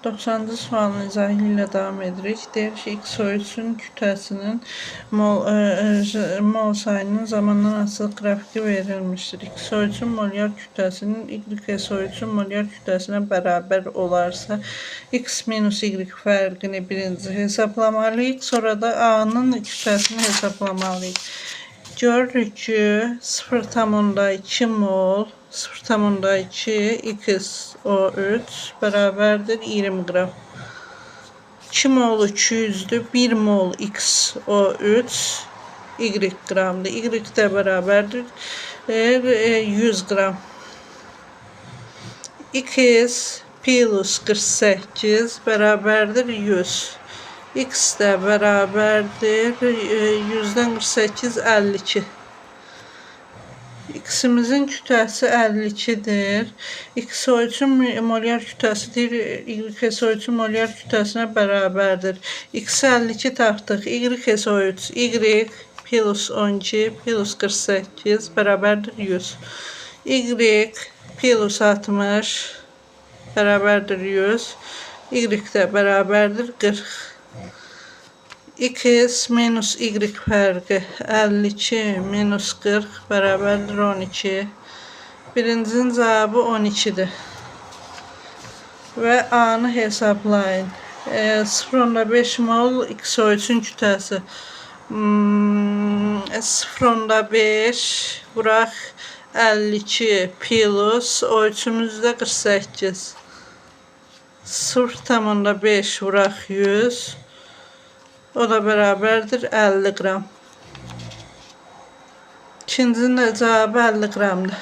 90-cı sualın izahı ilə davam edirik. Deyir ki, X ölçüsünün kütləsinin mol sayının zamandan asılı qrafiki verilmişdir. X ölçü molyar kütləsinin Y ölçü molyar kütləsinə bərabər olarsa, X minus Y fərqini birinci hesablamalıyıq. Sonra da A'nın kütləsini hesablamalıyıq. Görürük ki 0,2 mol 0,2 XO3 bərabərdir 20 qram. 2 mol 200'dür. 1 mol XO3 Y qramdır. Y də bərabərdir 100 qram. X plus 48 bərabərdir 100. X də bərabərdir 100-dən 48 52. X'imizin kütləsi 52'dir. X ölçüm molyar kütləsidir. Y ölçüm molyar kütləsinə bərabərdir. X 52 tapdıq. Y ölçü Y plus 12 plus 48 bərabərdir 100. Y plus 60 bərabərdir 100. Y də bərabərdir 40. X minus Y fərqi 52 minus 40 bərabərdir 12. Birincinin cavabı 12'dir. Və A'nı hesablayın. 0,5 mol X ölçün kütləsi. 0,5 bırak 52 plus ölçümüzdə 48. 0,5 bırak 100. O da bərabərdir 50 qram. İkincinin də cavabı 50 qramdır.